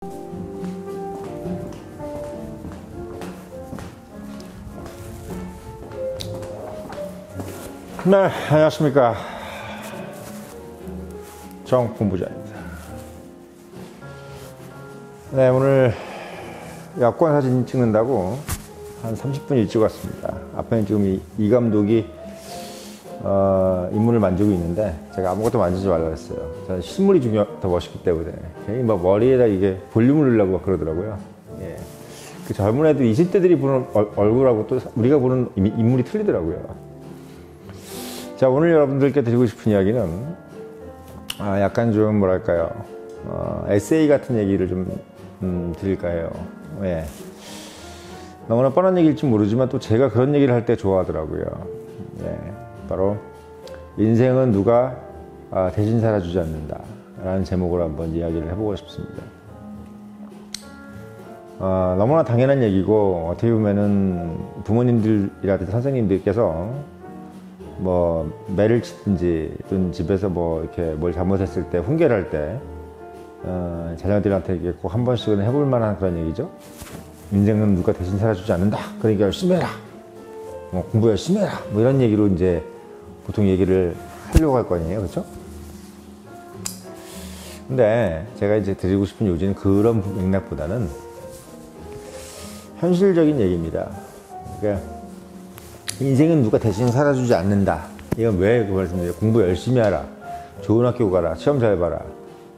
네, 안녕하십니까. 정본부장입니다. 네, 오늘 야구관 사진 찍는다고 한 30분 일찍 왔습니다. 앞에는 지금 이 감독이 인물을 만지고 있는데 제가 아무것도 만지지 말라 했어요. 저는 실물이 더 멋있기 때문에. 괜히 막 머리에다 이게 볼륨을 넣으려고 막 그러더라고요. 예. 그 젊은 애들 20대들이 보는 얼굴하고 또 우리가 보는 인물이 틀리더라고요. 자, 오늘 여러분들께 드리고 싶은 이야기는 약간 좀 뭐랄까요, 에세이 같은 얘기를 좀 드릴까 해요. 예. 너무나 뻔한 얘기일지 모르지만 또 제가 그런 얘기를 할 때 좋아하더라고요. 예. 바로 인생은 누가 대신 살아주지 않는다 라는 제목으로 한번 이야기를 해보고 싶습니다. 너무나 당연한 얘기고 어떻게 보면은 부모님들이라든지 선생님들께서 뭐 매를 치든지 또는 집에서 뭐 이렇게 뭘 잘못했을 때 훈계를 할 때 자녀들한테 이게 꼭 한 번씩은 해볼 만한 그런 얘기죠. 인생은 누가 대신 살아주지 않는다. 그러니까 열심히 해라. 뭐 공부 열심히 해라. 뭐 이런 얘기로 이제 보통 얘기를 하려고 할 거 아니에요, 그렇죠? 근데 제가 이제 드리고 싶은 요지는 그런 맥락보다는 현실적인 얘기입니다. 그러니까 인생은 누가 대신 살아주지 않는다. 이건 왜 그 말씀드려요? 공부 열심히 하라. 좋은 학교 가라. 시험 잘 봐라.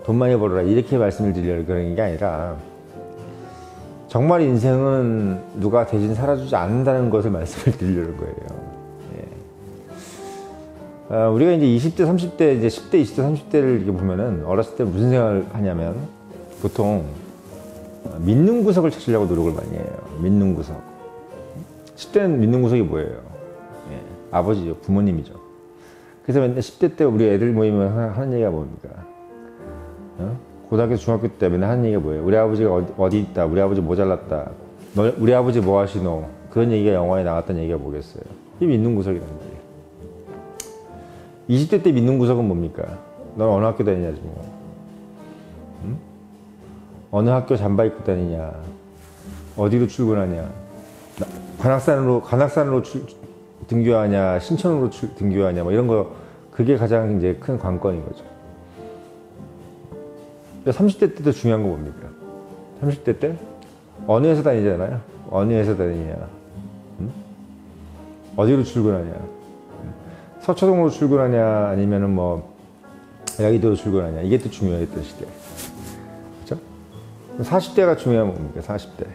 돈 많이 벌어라. 이렇게 말씀을 드리려고 그러는 게 아니라 정말 인생은 누가 대신 살아주지 않는다는 것을 말씀을 드리려는 거예요. 예. 우리가 이제 20대, 30대, 이제 10대, 20대, 30대를 이렇게 보면은 어렸을 때 무슨 생각을 하냐면 보통 믿는 구석을 찾으려고 노력을 많이 해요. 믿는 구석. 10대는 믿는 구석이 뭐예요? 예, 아버지죠. 부모님이죠. 그래서 맨날 10대 때 우리 애들 모이면 하는 얘기가 뭡니까? 고등학교, 중학교 때 맨날 하는 얘기가 뭐예요? 우리 아버지가 어디 있다. 우리 아버지 뭐 잘났다. 우리 아버지 뭐 하시노? 그런 얘기가 영화에 나왔다는 얘기가 뭐겠어요? 이게 믿는 구석이라는 거예요. 20대 때 믿는 구석은 뭡니까? 넌 어느 학교 다니냐지 뭐. 응? 어느 학교 잠바 입고 다니냐? 어디로 출근하냐? 관악산으로 등교하냐, 신천으로 등교하냐, 뭐 이런 거, 그게 가장 이제 큰 관건인 거죠. 30대 때도 중요한 거 뭡니까? 30대 때 어느 회사 다니잖아요. 어느 회사 다니냐, 응? 어디로 출근하냐, 서초동으로 출근하냐, 아니면은 뭐 여의도로 출근하냐, 이게 또 중요했던 시대. 그렇죠? 40대가 중요한 겁니까? 40대.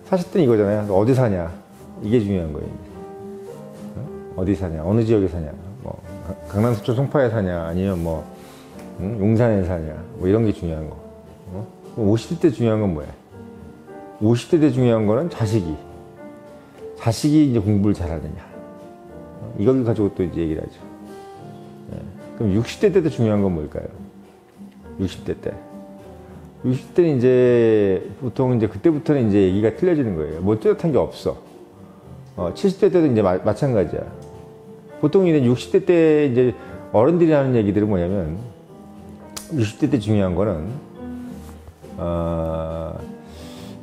40대는 이거잖아요. 어디 사냐, 이게 중요한 거예요. 어디 사냐, 어느 지역에 사냐, 뭐 강남, 서초, 송파에 사냐, 아니면 뭐 용산에 사냐, 뭐 이런 게 중요한 거. 50대 때 중요한 건 뭐야? 50대 때 중요한 거는 자식이 이제 공부를 잘하느냐, 이걸 가지고 또 이제 얘기를 하죠. 그럼 60대 때도 중요한 건 뭘까요? 60대는 이제 보통 이제 그때부터는 이제 얘기가 틀려지는 거예요. 뭐 뚜렷한 게 없어. 70대 때도 이제 마찬가지야. 보통 이제 60대 때 이제 어른들이 하는 얘기들은 뭐냐면 60대 때 중요한 거는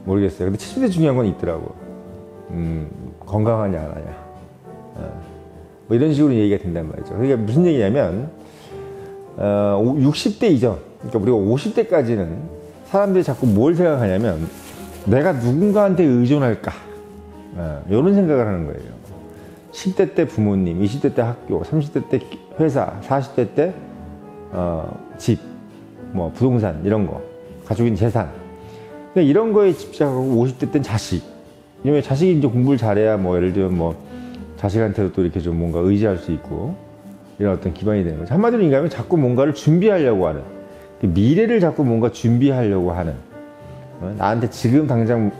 모르겠어요. 근데 70대 때 중요한 건 있더라고. 건강하냐 안 하냐. 뭐 이런 식으로 얘기가 된단 말이죠. 그러니까 무슨 얘기냐면 60대 이전, 그러니까 우리가 50대까지는 사람들이 자꾸 뭘 생각하냐면 내가 누군가한테 의존할까, 이런 생각을 하는 거예요. 10대 때 부모님, 20대 때 학교, 30대 때 회사, 40대 때 집, 뭐 부동산 이런 거, 가족인 재산, 이런 거에 집착하고 50대 때는 자식. 왜냐면 자식이 이제 공부를 잘해야 뭐 예를 들면 뭐 자식한테도 또 이렇게 좀 뭔가 의지할 수 있고 이런 어떤 기반이 되는 거죠. 한마디로 얘기하면 자꾸 뭔가를 준비하려고 하는, 미래를 자꾸 뭔가 준비하려고 하는, 나한테 지금 당장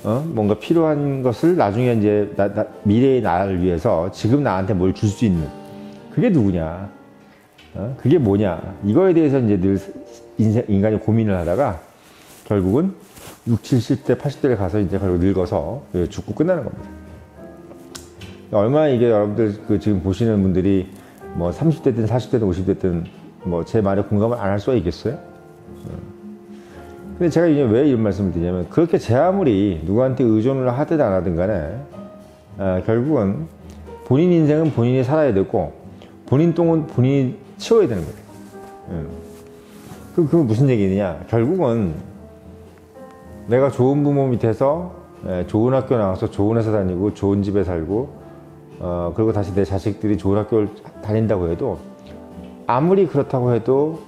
뭔가 필요한 것을 나중에 이제 미래의 나를 위해서 지금 나한테 뭘 줄 수 있는, 그게 누구냐, 그게 뭐냐, 이거에 대해서 이제 늘 인간이 고민을 하다가 결국은 60, 70대, 80대를 가서 이제 결국 늙어서 죽고 끝나는 겁니다. 얼마나 이게 여러분들 지금 보시는 분들이 뭐 30대든 40대든 50대든 뭐 제 말에 공감을 안 할 수가 있겠어요? 근데 제가 이제 왜 이런 말씀을 드리냐면, 그렇게 제 아무리 누구한테 의존을 하든 안 하든 간에 결국은 본인 인생은 본인이 살아야 되고 본인 똥은 본인이 치워야 되는 거예요. 그건 무슨 얘기냐, 결국은 내가 좋은 부모 밑에서 좋은 학교 나와서 좋은 회사 다니고 좋은 집에 살고 그리고 다시 내 자식들이 좋은 학교를 다닌다고 해도, 아무리 그렇다고 해도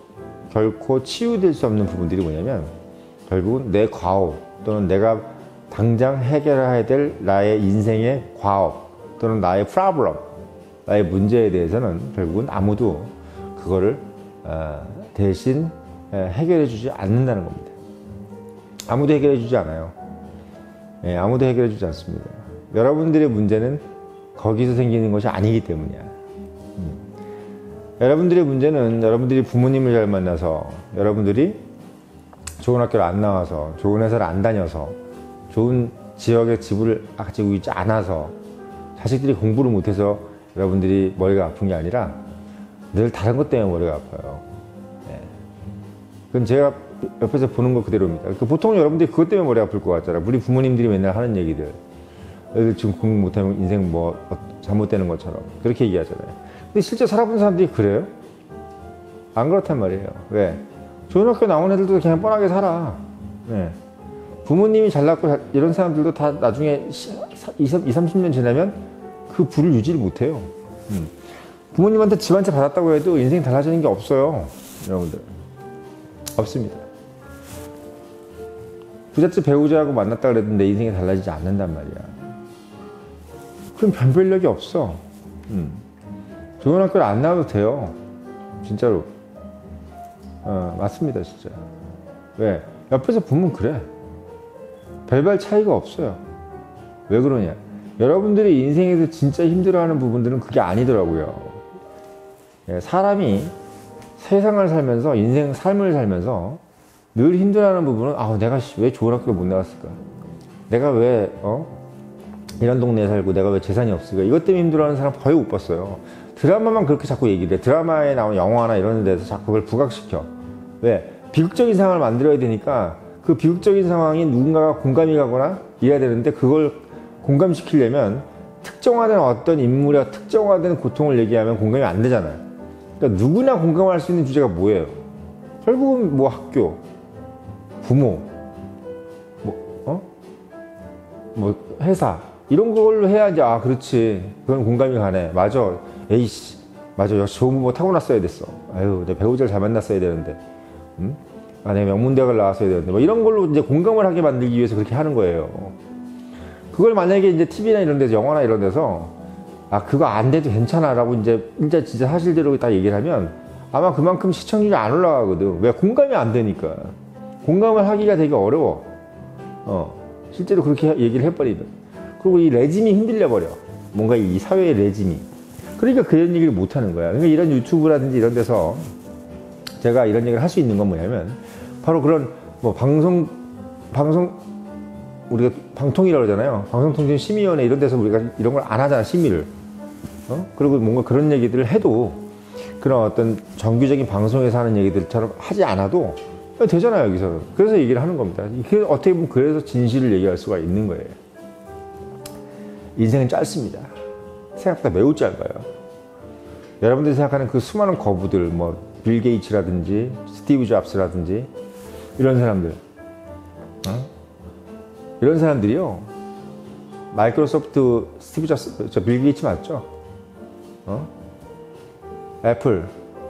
결코 치유될 수 없는 부분들이 뭐냐면, 결국은 내 과업 또는 내가 당장 해결해야 될 나의 인생의 과업 또는 나의 프로블럼, 나의 문제에 대해서는 결국은 아무도 그거를 대신 해결해 주지 않는다는 겁니다. 아무도 해결해 주지 않아요. 아무도 해결해 주지 않습니다. 여러분들의 문제는 거기서 생기는 것이 아니기 때문이야. 여러분들의 문제는 여러분들이 부모님을 잘 만나서, 여러분들이 좋은 학교를 안 나와서, 좋은 회사를 안 다녀서, 좋은 지역의 집을 가지고 있지 않아서, 자식들이 공부를 못해서 여러분들이 머리가 아픈 게 아니라 늘 다른 것 때문에 머리가 아파요. 그건 제가 옆에서 보는 거 그대로입니다. 보통 여러분들이 그것 때문에 머리 아플 것 같잖아요. 우리 부모님들이 맨날 하는 얘기들. 애들 지금 공부 못하면 인생 뭐 잘못되는 것처럼 그렇게 얘기하잖아요. 근데 실제 살아본 사람들이 그래요? 안 그렇단 말이에요. 왜? 좋은 학교 나온 애들도 그냥 뻔하게 살아. 부모님이 잘났고 이런 사람들도 다 나중에 20, 30년 지나면 그 부를 유지를 못해요. 부모님한테 집 한 채 받았다고 해도 인생이 달라지는 게 없어요. 여러분들. 없습니다. 부잣집 배우자하고 만났다 그래도 내 인생이 달라지지 않는단 말이야. 그럼 변별력이 없어. 좋은 학교를 안 나와도 돼요. 진짜로. 맞습니다, 진짜. 왜? 옆에서 보면 그래. 별반 차이가 없어요. 왜 그러냐? 여러분들이 인생에서 진짜 힘들어하는 부분들은 그게 아니더라고요. 사람이 세상을 살면서, 인생 삶을 살면서 늘 힘들어하는 부분은, 내가 왜 좋은 학교를 못 나갔을까? 내가 왜 이런 동네에 살고 내가 왜 재산이 없을까? 이것 때문에 힘들어하는 사람 거의 못 봤어요. 드라마만 그렇게 자꾸 얘기를 해. 드라마에 나오는 영화나 이런 데서 자꾸 그걸 부각시켜. 왜? 비극적인 상황을 만들어야 되니까 그 비극적인 상황이 누군가가 공감이 가거나 이해해야 되는데, 그걸 공감시키려면 특정화된 어떤 인물이나 특정화된 고통을 얘기하면 공감이 안 되잖아요. 그러니까 누구나 공감할 수 있는 주제가 뭐예요? 결국은 뭐 학교, 부모, 뭐 회사, 이런 걸로 해야지, 그렇지, 그건 공감이 가네, 맞아, 에이씨, 맞아, 역시 좋은 부모 타고났어야 됐어, 아유, 내 배우자를 잘 만났어야 되는데, 내가 명문대학을 나왔어야 되는데, 뭐 이런 걸로 이제 공감을 하게 만들기 위해서 그렇게 하는 거예요. 그걸 만약에 이제 TV나 이런 데서, 영화나 이런 데서 그거 안 돼도 괜찮아 라고 이제 진짜 사실대로 다 얘기를 하면 아마 그만큼 시청률이 안 올라가거든. 왜? 공감이 안 되니까. 공감을 하기가 되게 어려워. 실제로 그렇게 얘기를 해버리면. 그리고 이 레짐이 흔들려 버려. 뭔가 이 사회의 레짐이. 그러니까 그런 얘기를 못 하는 거야. 그러니까 이런 유튜브라든지 이런 데서 제가 이런 얘기를 할 수 있는 건 뭐냐면, 바로 그런 뭐 방송 우리가 방통위라고 그러잖아요. 방송통신심의위원회 이런 데서 우리가 이런 걸 안 하잖아, 심의를. 그리고 뭔가 그런 얘기들을 해도, 그런 어떤 정규적인 방송에서 하는 얘기들처럼 하지 않아도 되잖아요, 여기서는. 그래서 얘기를 하는 겁니다. 어떻게 보면 그래서 진실을 얘기할 수가 있는 거예요. 인생은 짧습니다. 생각보다 매우 짧아요. 여러분들이 생각하는 그 수많은 거부들, 뭐 빌 게이츠라든지 스티브 잡스라든지 이런 사람들, 이런 사람들이요, 마이크로소프트 스티브 잡스, 빌 게이츠 맞죠? 애플,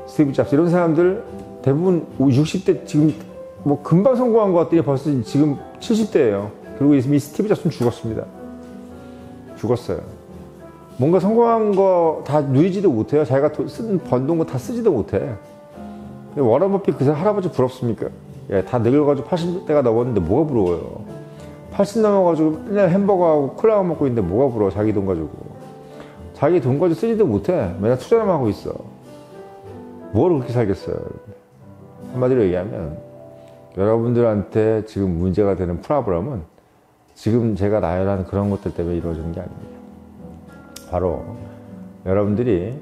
스티브 잡스, 이런 사람들 대부분 60대, 지금 뭐 금방 성공한 것들이 벌써 지금 70대예요. 그리고 이미 스티브 잡스는 죽었습니다. 죽었어요. 뭔가 성공한 거 다 누리지도 못해요. 자기가 번 돈 거 다 쓰지도 못해. 워런 버핏 그 할아버지 부럽습니까? 다 늙어가지고 80대가 넘었는데 뭐가 부러워요? 80 넘어가지고 맨날 햄버거하고 콜라 먹고 있는데 뭐가 부러워? 자기 돈 가지고. 자기 돈 가지고 쓰지도 못해. 맨날 투자만 하고 있어. 뭘 그렇게 살겠어요? 한마디로 얘기하면, 여러분들한테 지금 문제가 되는 프로블럼은 지금 제가 나열한 그런 것들 때문에 이루어지는 게 아닙니다. 바로 여러분들이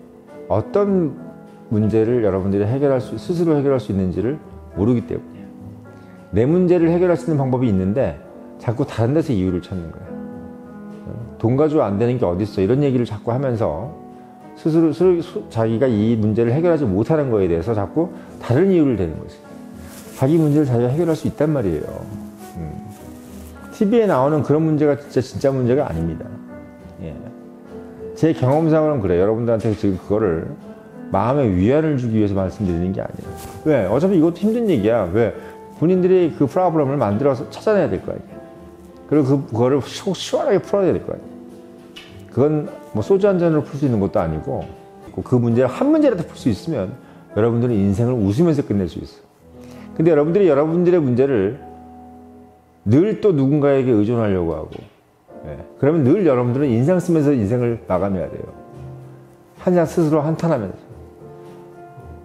어떤 문제를 여러분들이 스스로 해결할 수 있는지를 모르기 때문이에요. 내 문제를 해결할 수 있는 방법이 있는데 자꾸 다른 데서 이유를 찾는 거야. 돈 가지고 안 되는 게 어딨어, 이런 얘기를 자꾸 하면서 스스로 자기가 이 문제를 해결하지 못하는 거에 대해서 자꾸 다른 이유를 대는 거지. 자기 문제를 자기가 해결할 수 있단 말이에요. TV에 나오는 그런 문제가 진짜 문제가 아닙니다. 예. 제 경험상으로는 그래요. 여러분들한테 지금 그거를 마음의 위안을 주기 위해서 말씀드리는 게 아니에요. 왜? 어차피 이것도 힘든 얘기야. 왜? 본인들이 그 프로블럼을 만들어서 찾아내야 될 거 아니에요. 그리고 그거를 시원하게 풀어야 될 거 아니에요. 그건 뭐 소주 한 잔으로 풀 수 있는 것도 아니고, 그 문제를 한 문제라도 풀 수 있으면 여러분들은 인생을 웃으면서 끝낼 수 있어. 근데 여러분들이 여러분들의 문제를 늘 또 누군가에게 의존하려고 하고, 예. 그러면 늘 여러분들은 인상 쓰면서 인생을 마감해야 돼요. 한장 스스로 한탄하면서.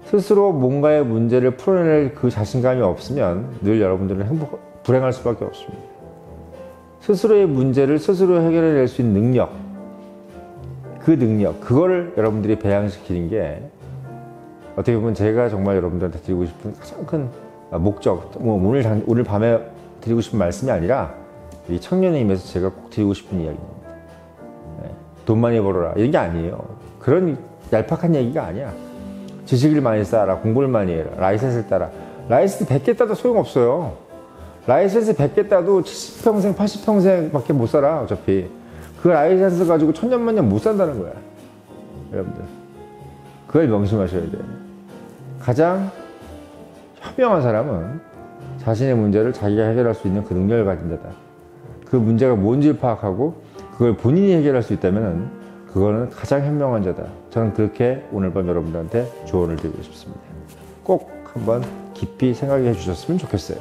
스스로 뭔가의 문제를 풀어낼 그 자신감이 없으면 늘 여러분들은 불행할 수밖에 없습니다. 스스로의 문제를 스스로 해결해낼 수 있는 능력, 그 능력, 그거를 여러분들이 배양시키는 게 어떻게 보면 제가 정말 여러분들한테 드리고 싶은 가장 큰 목적, 오늘 밤에 드리고 싶은 말씀이 아니라 이 청년의 힘에서 제가 꼭 드리고 싶은 이야기입니다. 네. 돈 많이 벌어라, 이런 게 아니에요. 그런 얄팍한 얘기가 아니야. 지식을 많이 쌓아라, 공부를 많이 해라, 라이센스를 따라. 라이센스 100개 따도 소용없어요. 라이센스 100개 따도 70평생, 80평생 밖에 못 살아, 어차피. 그 라이센스 가지고 천년만년 못 산다는 거야, 여러분들. 그걸 명심하셔야 돼요. 가장 현명한 사람은 자신의 문제를 자기가 해결할 수 있는 그 능력을 가진 자다. 그 문제가 뭔지를 파악하고 그걸 본인이 해결할 수 있다면 그거는 가장 현명한 자다. 저는 그렇게 오늘 밤 여러분들한테 조언을 드리고 싶습니다. 꼭 한번 깊이 생각해 주셨으면 좋겠어요.